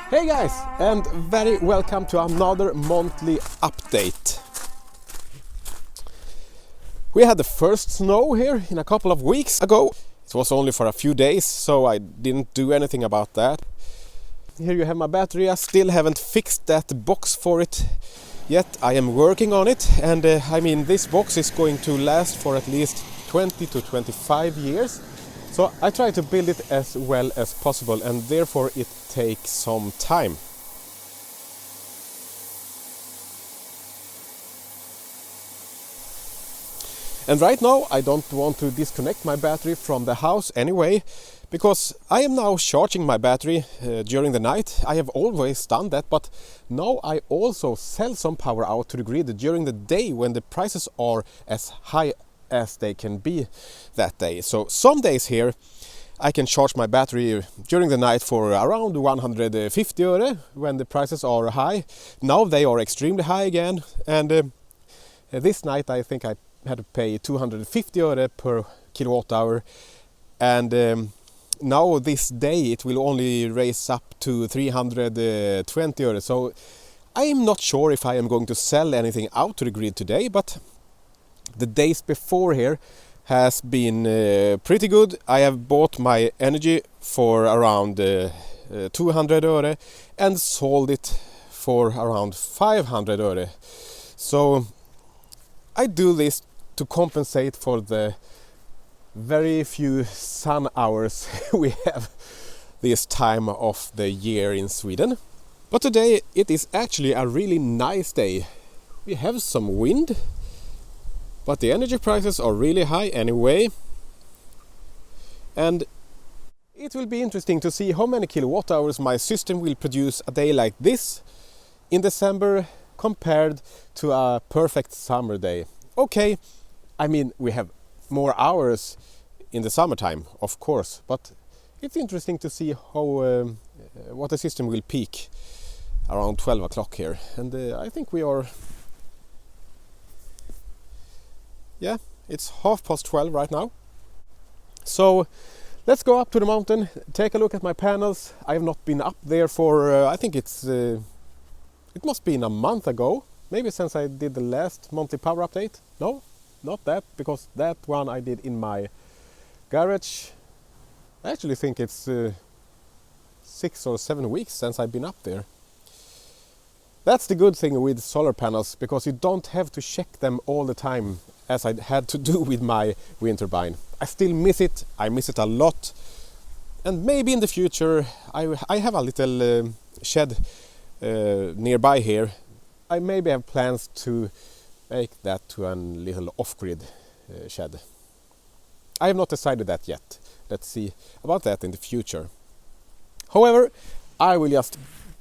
Hey guys, and very welcome to another monthly update. We had the first snow here in a couple of weeks ago. It was only for a few days, so I didn't do anything about that. Here you have my battery. I still haven't fixed that box for it yet. I am working on it, and this box is going to last for at least 20 to 25 years. So I try to build it as well as possible, and therefore it takes some time. And right now I don't want to disconnect my battery from the house anyway, because I am now charging my battery during the night. I have always done that, but now I also sell some power out to the grid during the day when the prices are as high as they can be that day. So some days here I can charge my battery during the night for around 150 euro when the prices are high. Now they are extremely high again, and this night I think I had to pay 250 euro per kilowatt hour, and now this day it will only raise up to 320 euro. So I am not sure if I am going to sell anything out to the grid today, but the days before here has been pretty good. I have bought my energy for around 200 euro and sold it for around 500 euro. So I do this to compensate for the very few sun hours we have this time of the year in Sweden. But today it is actually a really nice day. We have some wind, but the energy prices are really high anyway. And it will be interesting to see how many kilowatt hours my system will produce a day like this in December compared to a perfect summer day. Okay, we have more hours in the summertime, of course, but it's interesting to see how what the system will peak around 12 o'clock here. And I think we are... Yeah, it's 12:30 right now. So let's go up to the mountain, take a look at my panels. I have not been up there for, I think it must be a month ago. Maybe since I did the last monthly power update. No, not that, because that one I did in my garage. I actually think it's 6 or 7 weeks since I've been up there. That's the good thing with solar panels, because you don't have to check them all the time as I had to do with my wind turbine. I still miss it. I miss it a lot. And maybe in the future I have a little shed nearby here. I maybe have plans to make that to a little off-grid shed. I have not decided that yet. Let's see about that in the future. However, I will just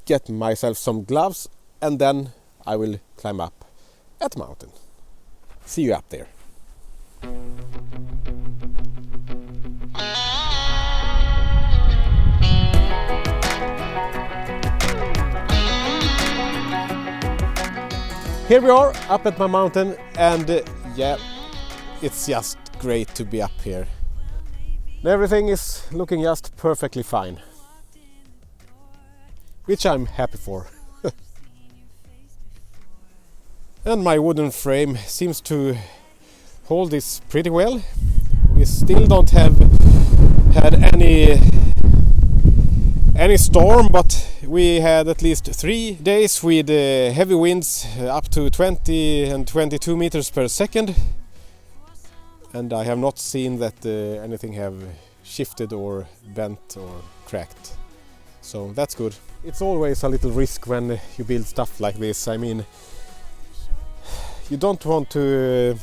get myself some gloves and then I will climb up at the mountain. See you up there. Here we are up at my mountain, and yeah, it's just great to be up here. And everything is looking just perfectly fine, which I'm happy for. And my wooden frame seems to hold this pretty well. We still don't have had any storm, but we had at least 3 days with heavy winds up to 20 and 22 meters per second. And I have not seen that anything have shifted or bent or cracked. So that's good. It's always a little risk when you build stuff like this. You don't want to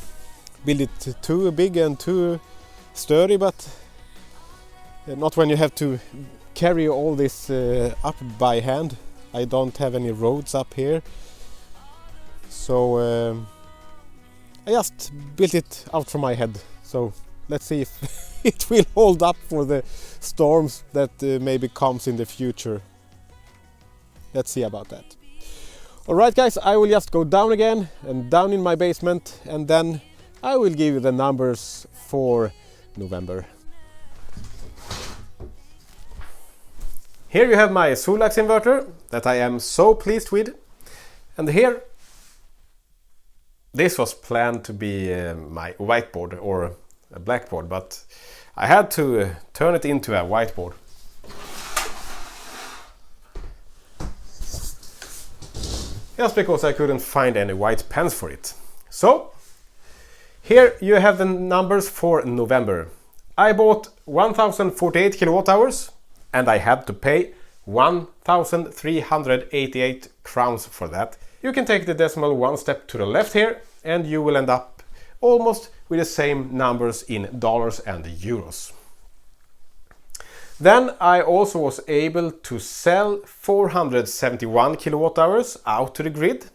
build it too big and too sturdy, but not when you have to carry all this up by hand. I don't have any roads up here, so I just built it out from my head. So let's see if it will hold up for the storms that maybe comes in the future. Let's see about that. Alright guys, I will just go down again and down in my basement, and then I will give you the numbers for November. Here you have my Solax inverter that I am so pleased with. And here, this was planned to be my whiteboard or a blackboard, but I had to turn it into a whiteboard. Just because I couldn't find any white pens for it. So, here you have the numbers for November. I bought 1048 kilowatt hours and I had to pay 1,388 crowns for that. You can take the decimal one step to the left here and you will end up almost with the same numbers in dollars and euros. Then I also was able to sell 471 kilowatt hours out to the grid,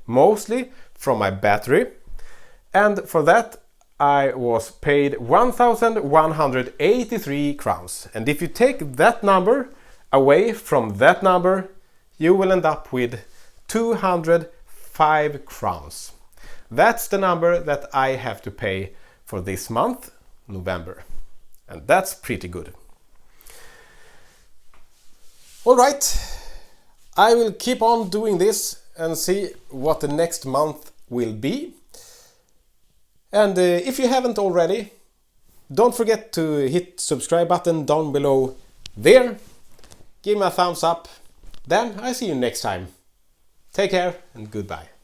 mostly from my battery. And for that I was paid 1,183 crowns. And if you take that number away from that number, you will end up with 205 crowns. That's the number that I have to pay for this month, November. And that's pretty good. Alright, I will keep on doing this and see what the next month will be. And if you haven't already, don't forget to hit subscribe button down below there. Give me a thumbs up. Then I see you next time. Take care and goodbye.